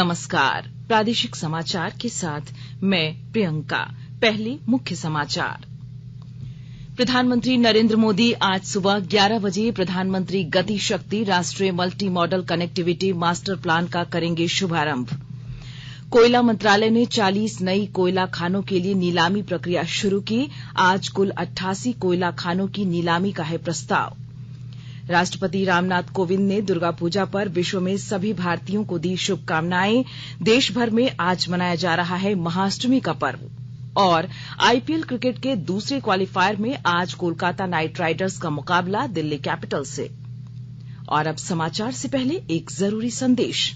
नमस्कार। प्रादेशिक समाचार के साथ मैं प्रियंका। पहले मुख्य समाचार। प्रधानमंत्री नरेंद्र मोदी आज सुबह 11 बजे प्रधानमंत्री गति शक्ति राष्ट्रीय multi modal connectivity master plan का करेंगे शुभारंभ। कोयला मंत्रालय ने 40 नई कोयला खानों के लिए नीलामी प्रक्रिया शुरू की। आज कुल 88 कोयला खानों की नीलामी का है प्रस्ताव। राष्ट्रपति रामनाथ कोविंद ने दुर्गा पूजा पर विश्व में सभी भारतीयों को दी शुभकामनाएं। देश भर में आज मनाया जा रहा है महाअष्टमी का पर्व। और आईपीएल क्रिकेट के दूसरे क्वालीफायर में आज कोलकाता नाइट राइडर्स का मुकाबला दिल्ली कैपिटल्स से। और अब समाचार से पहले एक जरूरी संदेश।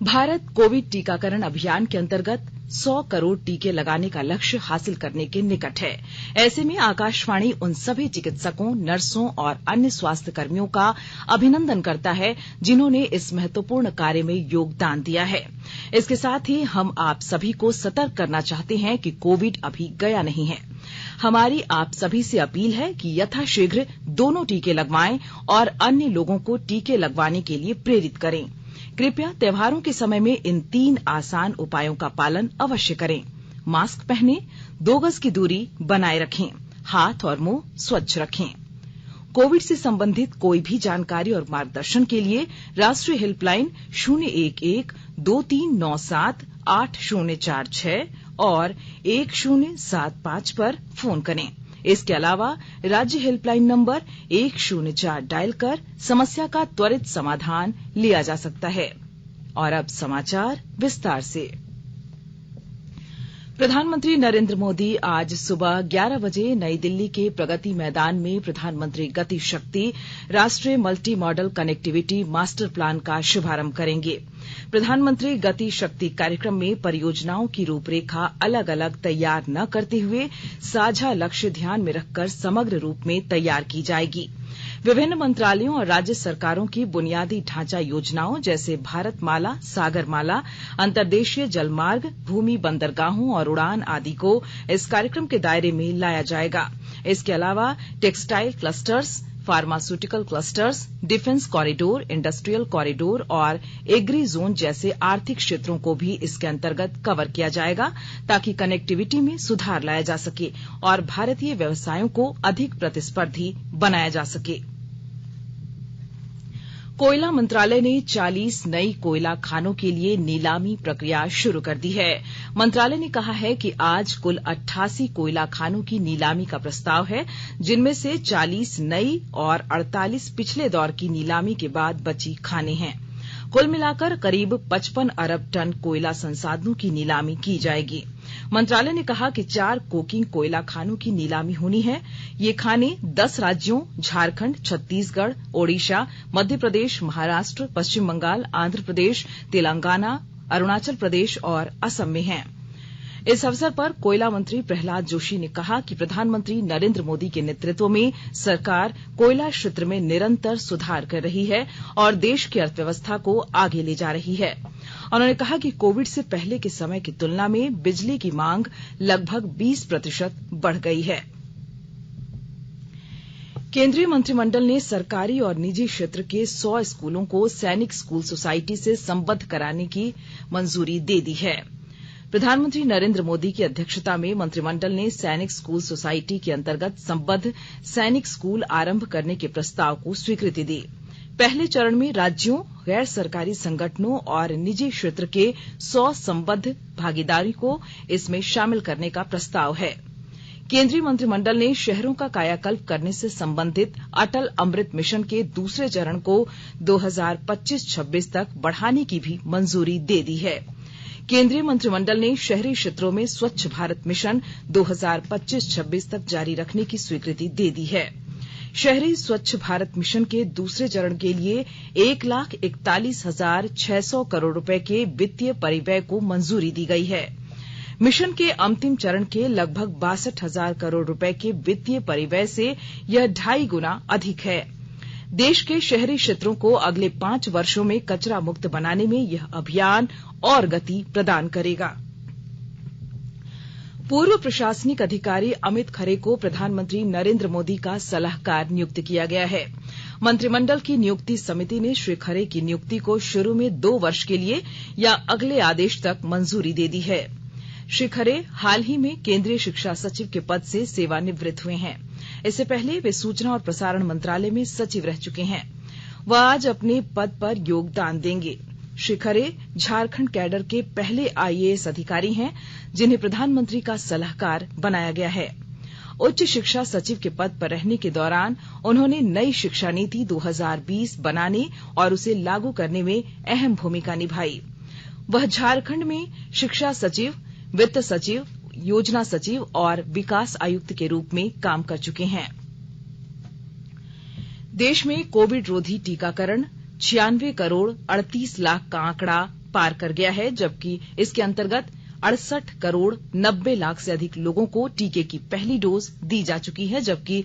भारत कोविड टीकाकरण अभियान के अंतर्गत 100 करोड़ टीके लगाने का लक्ष्य हासिल करने के निकट है। ऐसे में आकाशवाणी उन सभी चिकित्सकों, नर्सों और अन्य स्वास्थ्य कर्मियों का अभिनंदन करता है जिन्होंने इस महत्वपूर्ण कार्य में योगदान दिया है। इसके साथ ही हम आप सभी को सतर्क करना चाहते हैं कि कोविड अभी गया नहीं है। हमारी आप सभी से अपील है कि यथाशीघ्र दोनों टीके लगवाएं और अन्य लोगों को टीके लगवाने के लिए प्रेरित करें। कृपया त्योहारों के समय में इन 3 आसान उपायों का पालन अवश्य करें। मास्क पहनें, 2 गज की दूरी बनाए रखें, हाथ और मुंह स्वच्छ रखें। कोविड से संबंधित कोई भी जानकारी और मार्गदर्शन के लिए राष्ट्रीय हेल्पलाइन 011-2397-8046 और 1075 पर फोन करें। इसके अलावा राज्य हेल्पलाइन नंबर 104 डायल कर समस्या का त्वरित समाधान लिया जा सकता है। और अब समाचार विस्तार से। प्रधानमंत्री नरेंद्र मोदी आज सुबह 11 बजे नई दिल्ली के प्रगति मैदान में प्रधानमंत्री गति शक्ति राष्ट्रीय multi modal connectivity master plan का शुभारंभ करेंगे। प्रधानमंत्री गति शक्ति कार्यक्रम में परियोजनाओं की रूपरेखा अलग अलग तैयार न करते हुए साझा लक्ष्य ध्यान में रखकर समग्र रूप में तैयार की जाएगी। विभिन्न मंत्रालयों और राज्य सरकारों की बुनियादी ढांचा योजनाओं जैसे भारतमाला, सागरमाला, अंतर्देशीय जलमार्ग, भूमि बंदरगाहों और उड़ान आदि को इस कार्यक्रम के दायरे में लाया जाएगा। इसके अलावा textile clusters, pharmaceutical clusters, defence corridor, industrial corridor और एग्री जोन जैसे आर्थिक क्षेत्रों को भी इसके अंतर्गत कवर किया जाएगा ताकि कनेक्टिविटी में सुधार लाया जा सके और भारतीय व्यवसायों को अधिक प्रतिस्पर्धी बनाया जा सके। कोयला मंत्रालय ने 40 नई कोयला खानों के लिए नीलामी प्रक्रिया शुरू कर दी है। मंत्रालय ने कहा है कि आज कुल 88 कोयला खानों की नीलामी का प्रस्ताव है, जिनमें से 40 नई और 48 पिछले दौर की नीलामी के बाद बची खानें हैं। कुल मिलाकर करीब 55 अरब टन कोयला संसाधनों की नीलामी की जाएगी। मंत्रालय ने कहा कि 4 कोकिंग कोयला खानों की नीलामी होनी है। ये खाने 10 राज्यों झारखंड, छत्तीसगढ़, ओडिशा, मध्य प्रदेश, महाराष्ट्र, पश्चिम बंगाल, आंध्र प्रदेश, तेलंगाना, अरुणाचल प्रदेश और असम में हैं। इस अवसर पर कोयला मंत्री प्रहलाद जोशी ने कहा कि प्रधानमंत्री नरेंद्र मोदी के नेतृत्व में सरकार कोयला क्षेत्र में निरंतर सुधार कर रही है और देश की अर्थव्यवस्था को आगे ले जा रही है। उन्होंने कहा कि कोविड से पहले के समय की तुलना में बिजली की मांग लगभग 20% बढ़ गई है। केंद्रीय मंत्रिमंडल ने सरकारी और निजी क्षेत्र के 100 स्कूलों को सैनिक स्कूल सोसाइटी से संबद्ध कराने की मंजूरी दे दी है। प्रधानमंत्री नरेंद्र मोदी की अध्यक्षता में मंत्रिमंडल ने सैनिक स्कूल सोसाइटी के अंतर्गत संबद्ध सैनिक स्कूल आरंभ करने के प्रस्ताव को स्वीकृति दी। पहले चरण में राज्यों, गैर सरकारी संगठनों और निजी क्षेत्र के 100 संबद्ध भागीदारी को इसमें शामिल करने का प्रस्ताव है। केंद्रीय मंत्रिमंडल ने शहरों का कायाकल्प करने से संबंधित अटल अमृत मिशन के दूसरे चरण को 2025-26 तक बढ़ाने की भी मंजूरी दे दी है। केंद्रीय मंत्रिमंडल ने शहरी क्षेत्रों में स्वच्छ भारत मिशन 2025-26 तक जारी रखने की स्वीकृति दे दी है। शहरी स्वच्छ भारत मिशन के दूसरे चरण के लिए 1,41,600 करोड़ रुपए के वित्तीय परिव्यय को मंजूरी दी गई है। मिशन के अंतिम चरण के लगभग 62,000 करोड़ रुपए के वित्तीय परिव्यय से यह 2.5 गुना अधिक है। देश के शहरी क्षेत्रों को अगले 5 वर्षों में कचरा मुक्त बनाने में यह अभियान और गति प्रदान करेगा। पूर्व प्रशासनिक अधिकारी अमित खरे को प्रधानमंत्री नरेंद्र मोदी का सलाहकार नियुक्त किया गया है। मंत्रिमंडल की नियुक्ति समिति ने श्री खरे की नियुक्ति को शुरू में 2 वर्ष के लिए या अगले आदेश तक मंजूरी दे दी है। श्री खरे हाल ही में केंद्रीय शिक्षा सचिव के पद से सेवानिवृत्त हुए हैं। इससे पहले वे सूचना और प्रसारण मंत्रालय में सचिव रह चुके हैं। वह आज अपने पद पर योगदान देंगे। श्री खरे झारखंड कैडर के पहले आईएएस अधिकारी हैं जिन्हें प्रधानमंत्री का सलाहकार बनाया गया है। उच्च शिक्षा सचिव के पद पर रहने के दौरान उन्होंने नई शिक्षा नीति 2020 बनाने और उसे लागू करने में अहम भूमिका निभाई। वह झारखंड में शिक्षा सचिव, वित्त सचिव, योजना सचिव और विकास आयुक्त के रूप में काम कर चुके हैं। देश में कोविड रोधी टीकाकरण 96 करोड़ 38 लाख का आंकड़ा पार कर गया है, जबकि इसके अंतर्गत 68 करोड़ 90 लाख से अधिक लोगों को टीके की पहली डोज दी जा चुकी है, जबकि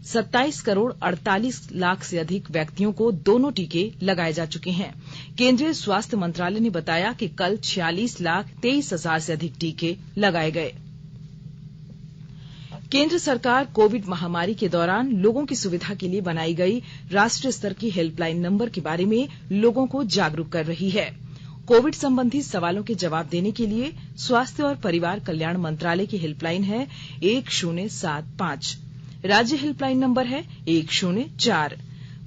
27 करोड़ 48 लाख से अधिक व्यक्तियों को दोनों टीके लगाए जा चुके हैं। केंद्रीय स्वास्थ्य मंत्रालय ने बताया कि कल 46 लाख 23 हजार से अधिक टीके लगाए गए। केंद्र सरकार कोविड महामारी के दौरान लोगों की सुविधा के लिए बनाई गई राष्ट्रीय स्तर की हेल्पलाइन नंबर के बारे में लोगों को जागरूक कर रही है। कोविड संबंधी सवालों के जवाब देने के लिए स्वास्थ्य और परिवार कल्याण मंत्रालय की हेल्पलाइन है 1075। राज्य हेल्पलाइन नंबर है 104।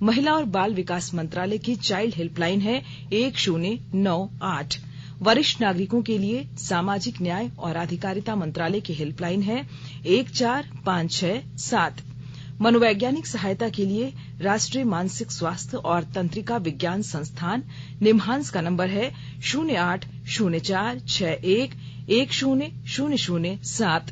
महिला और बाल विकास मंत्रालय की चाइल्ड हेल्पलाइन है 1098। वरिष्ठ नागरिकों के लिए सामाजिक न्याय और अधिकारिता मंत्रालय की हेल्पलाइन है 14567। मनोवैज्ञानिक सहायता के लिए राष्ट्रीय मानसिक स्वास्थ्य और तंत्रिका विज्ञान संस्थान निम्हांस का नंबर है 080461100007।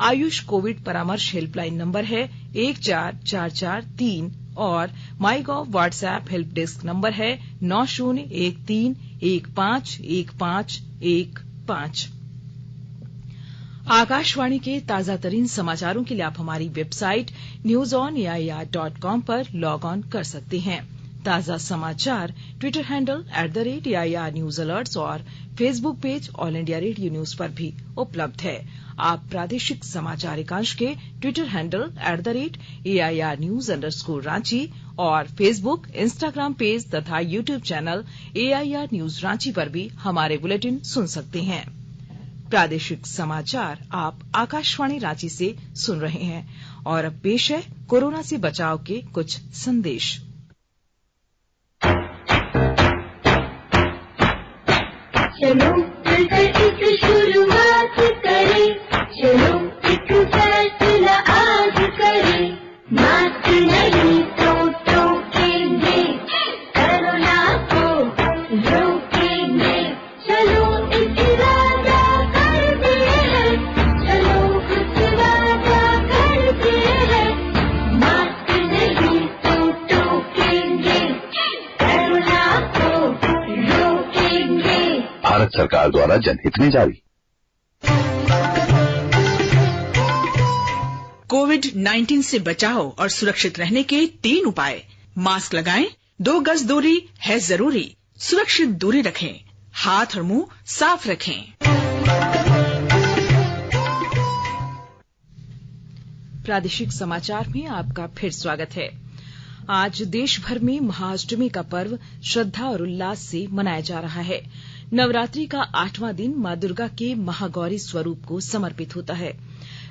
आयुष कोविड परामर्श हेल्पलाइन नंबर है 14443 और MyGov WhatsApp help desk number है 9013151515। आकाशवाणी के ताजा तरीन समाचारों के लिए आप हमारी वेबसाइट newsonair.com पर लॉग ऑन कर सकते हैं। ताजा समाचार Twitter handle @AIR news alerts और Facebook page All India Radio news पर भी उपलब्ध है। आप प्रादेशिक समाचार एकांश के Twitter handle @AIR news _Ranchi और फेसबुक, इंस्टाग्राम पेज तथा YouTube channel AIR news Ranchi पर भी हमारे बुलेटिन सुन सकते हैं। प्रादेशिक समाचार आप आकाशवाणी रांची से सुन रहे हैं और अब पेश है कोरोना से बचाव के कुछ संदेश। चलो मिलकर एक शुरुआत करें, चलो एक फैसला आज करें, मास्क नहीं तो टोकेंगे, कोरोना को रोकेंगे, चलो एक वादा करते हैं, चलो कुछ वादा करते हैं, मास्क नहीं तो टोकेंगे, कोरोना को रोकेंगे। भारत सरकार द्वारा जनहित में जारी। कोविड-19 से बचाव और सुरक्षित रहने के 3 उपाय। मास्क लगाएं, 2 गज दूरी है जरूरी, सुरक्षित दूरी रखें, हाथ और मुंह साफ रखें। प्रादेशिक समाचार में आपका फिर स्वागत है। आज देश भर में महाअष्टमी का पर्व श्रद्धा और उल्लास से मनाया जा रहा है। नवरात्रि का 8वां दिन मां दुर्गा के महागौरी स्वरूप को समर्पित होता है।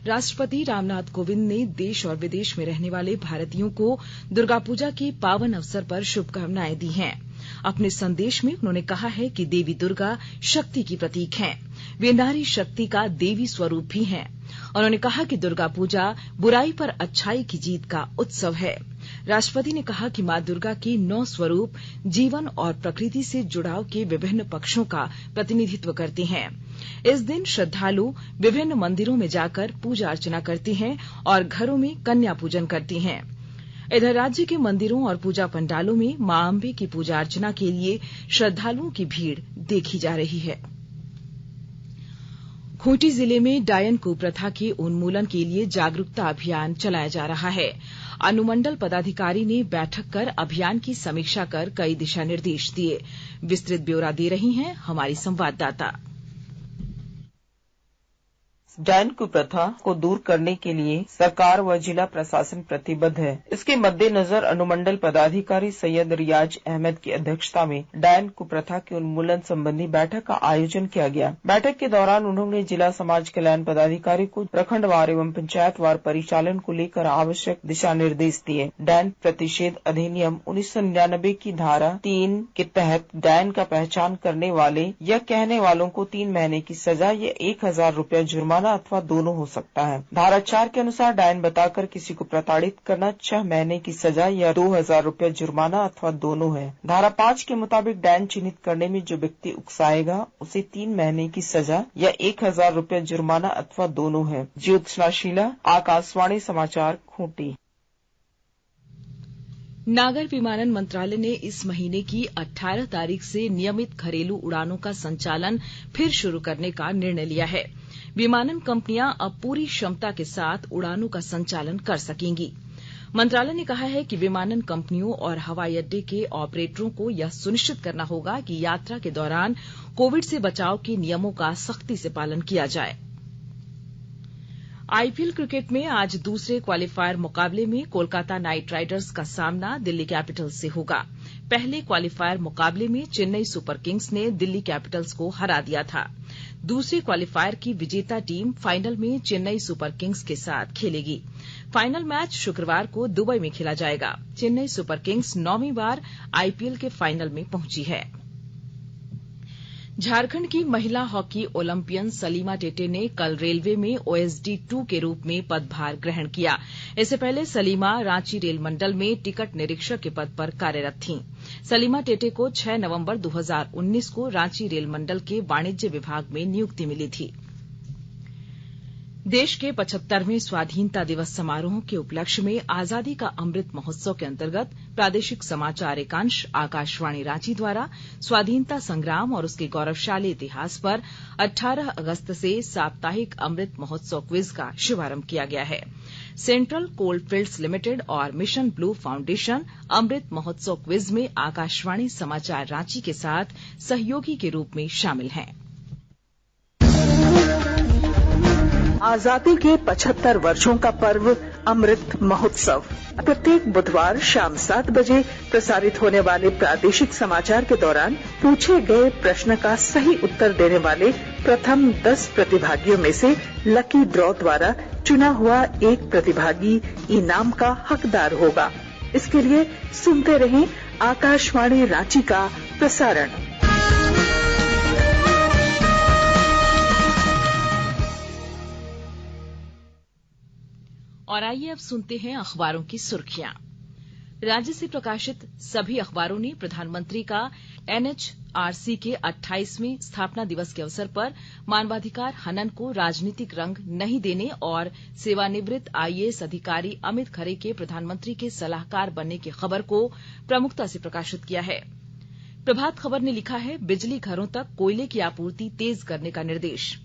राष्ट्रपति रामनाथ कोविंद ने देश और विदेश में रहने वाले भारतीयों को दुर्गा पूजा के पावन अवसर पर शुभकामनाएं दी हैं। अपने संदेश में उन्होंने कहा है कि देवी दुर्गा शक्ति की प्रतीक हैं। वे नारी शक्ति का देवी स्वरूप भी हैं। उन्होंने कहा कि दुर्गा पूजा बुराई पर अच्छाई की जीत का उत्सव है। राष्ट्रपति ने कहा कि मां दुर्गा के 9 स्वरूप जीवन और प्रकृति से जुड़ाव के विभिन्न पक्षों का प्रतिनिधित्व करते हैं। इस दिन श्रद्धालु विभिन्न मंदिरों में जाकर पूजा अर्चना करते हैं और घरों में कन्या पूजन करती हैं। इधर राज्य के मंदिरों और पूजा पंडालों में मां अम्बे की पूजा अर्चना के लिए श्रद्धालुओं की भीड़ देखी जा रही है। खूंटी जिले में डायन कुप्रथा के उन्मूलन के लिए जागरूकता अभियान चलाया जा रहा है। अनुमंडल पदाधिकारी ने बैठक कर अभियान की समीक्षा कर कई दिशा निर्देश दिए। विस्तृत ब्यौरा दे रही हैं हमारी संवाददाता। डायन कुप्रथा को दूर करने के लिए सरकार व जिला प्रशासन प्रतिबद्ध है। इसके मद्देनजर अनुमंडल पदाधिकारी सैयद रियाज अहमद की अध्यक्षता में डायन कुप्रथा के उन्मूलन संबंधी बैठक का आयोजन किया गया। बैठक के दौरान उन्होंने जिला समाज कल्याण पदाधिकारी को प्रखंडवार एवं पंचायतवार परिचालन को लेकर आवश्यक दिशा निर्देश दिए। डायन प्रतिषेध अधिनियम 1999 की धारा 3 के तहत डायन का पहचान करने वाले या कहने वालों को 3 महीने की सजा या 1000 रुपया जुर्माना अथवा दोनों हो सकता है। धारा 4 के अनुसार डायन बताकर किसी को प्रताड़ित करना 6 महीने की सजा या 2000 रुपया जुर्माना अथवा दोनों है। धारा 5 के मुताबिक डायन चिन्हित करने में जो व्यक्ति उकसाएगा उसे 3 महीने की सजा या 1000 रुपया जुर्माना अथवा दोनों है। ज्योत्सना शीला, आकाशवाणी समाचार, खूंटी। नागर विमानन मंत्रालय ने इस महीने की 18 तारीख से नियमित घरेलू उड़ानों का संचालन फिर शुरू करने का निर्णय लिया है। विमानन कंपनियां अब पूरी क्षमता के साथ उड़ानों का संचालन कर सकेंगी। मंत्रालय ने कहा है कि विमानन कंपनियों और हवाई अड्डे के ऑपरेटरों को यह सुनिश्चित करना होगा कि यात्रा के दौरान कोविड से बचाव के नियमों का सख्ती से पालन किया जाए। आईपीएल क्रिकेट में आज दूसरे क्वालीफायर मुकाबले में कोलकाता नाइट राइडर्स का सामना दिल्ली कैपिटल्स से होगा। पहले क्वालीफायर मुकाबले में चेन्नई सुपर किंग्स ने दिल्ली कैपिटल्स को हरा दिया था। दूसरे क्वालीफायर की विजेता टीम फाइनल में चेन्नई सुपर किंग्स के साथ खेलेगी। फाइनल मैच शुक्रवार को दुबई में खेला जाएगा। चेन्नई सुपर किंग्स 9वीं बार आईपीएल के फाइनल में पहुंची है। झारखंड की महिला हॉकी ओलंपियन सलीमा टेटे ने कल रेलवे में ओएसडी 2 के रूप में पदभार ग्रहण किया। इससे पहले सलीमा रांची रेल मंडल में टिकट निरीक्षक के पद पर कार्यरत थीं। सलीमा टेटे को 6 नवंबर 2019 को रांची रेल मंडल के वाणिज्य विभाग में नियुक्ति मिली थी। देश के 75वें स्वाधीनता दिवस समारोह के उपलक्ष्य में आजादी का अमृत महोत्सव के अंतर्गत प्रादेशिक समाचार एकांश आकाशवाणी रांची द्वारा स्वाधीनता संग्राम और उसके गौरवशाली इतिहास पर 18 अगस्त से साप्ताहिक अमृत महोत्सव क्विज का शुभारंभ किया गया है। सेंट्रल कोलफील्ड्स लिमिटेड और mission blue foundation Amrit Mahotsav quiz में आकाशवाणी समाचार रांची के साथ सहयोगी के रूप में शामिल हैं। आजादी के 75 वर्षों का पर्व अमृत महोत्सव प्रत्येक बुधवार शाम 7 बजे प्रसारित होने वाले प्रादेशिक समाचार के दौरान पूछे गए प्रश्न का सही उत्तर देने वाले प्रथम 10 प्रतिभागियों में से लकी ड्रॉ द्वारा चुना हुआ एक प्रतिभागी इनाम का हकदार होगा। इसके लिए सुनते रहें आकाशवाणी रांची का प्रसारण। और आइए अब सुनते हैं अखबारों की सुर्खियां। राज्य से प्रकाशित सभी अखबारों ने प्रधानमंत्री का एनएचआरसी के 28वें स्थापना दिवस के अवसर पर मानवाधिकार हनन को राजनीतिक रंग नहीं देने और सेवानिवृत्त आईएएस अधिकारी अमित खरे के प्रधानमंत्री के सलाहकार बनने की खबर को प्रमुखता से प्रकाशित किया है। प्रभात खबर ने लिखा है, बिजली घरों तक कोयले की आपूर्ति तेज करने का निर्देश।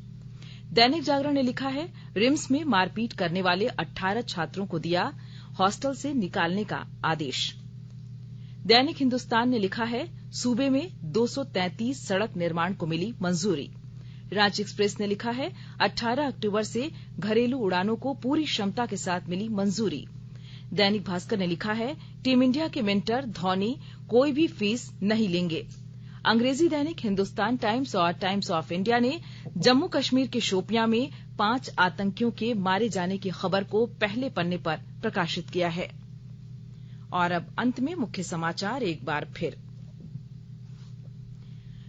दैनिक जागरण ने लिखा है, रिम्स में मारपीट करने वाले 18 छात्रों को दिया हॉस्टल से निकालने का आदेश। दैनिक हिंदुस्तान ने लिखा है, सूबे में 233 सड़क निर्माण को मिली मंजूरी। रांची एक्सप्रेस ने लिखा है, 18 अक्टूबर से घरेलू उड़ानों को पूरी क्षमता के साथ मिली मंजूरी। दैनिक भास्कर ने लिखा है, टीम इंडिया के मेंटर धौनी कोई भी फीस नहीं लेंगे। अंग्रेजी दैनिक हिंदुस्तान टाइम्स और टाइम्स ऑफ इंडिया ने जम्मू कश्मीर के शोपियां में 5 आतंकियों के मारे जाने की खबर को पहले पन्ने पर प्रकाशित किया है। और अब अंत में मुख्य समाचार एक बार फिर।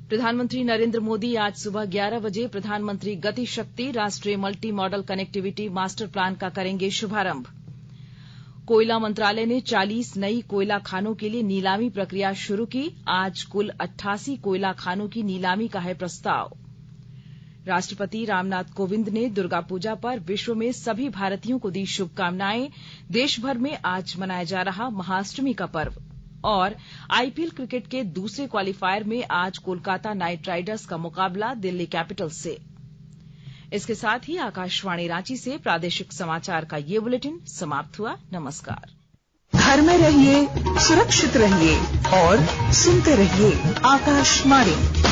प्रधानमंत्री नरेंद्र मोदी आज सुबह 11 बजे प्रधानमंत्री गति शक्ति राष्ट्रीय multi modal connectivity master plan का करेंगे शुभारंभ। कोयला मंत्रालय ने 40 नई कोयला खानों के लिए नीलामी प्रक्रिया शुरू की। आज कुल 88 कोयला खानों की नीलामी का है प्रस्ताव। राष्ट्रपति रामनाथ कोविंद ने दुर्गा पूजा पर विश्व में सभी भारतीयों को दी शुभकामनाएं। देश भर में आज मनाया जा रहा महाअष्टमी का पर्व। और आईपीएल क्रिकेट के दूसरे क्वालीफायर में आज कोलकाता नाइट राइडर्स का मुकाबला दिल्ली कैपिटल्स से। इसके साथ ही आकाशवाणी रांची से प्रादेशिक समाचार का ये बुलेटिन समाप्त हुआ। नमस्कार। घर में रहिए, सुरक्षित रहिए और सुनते रहिए आकाशवाणी।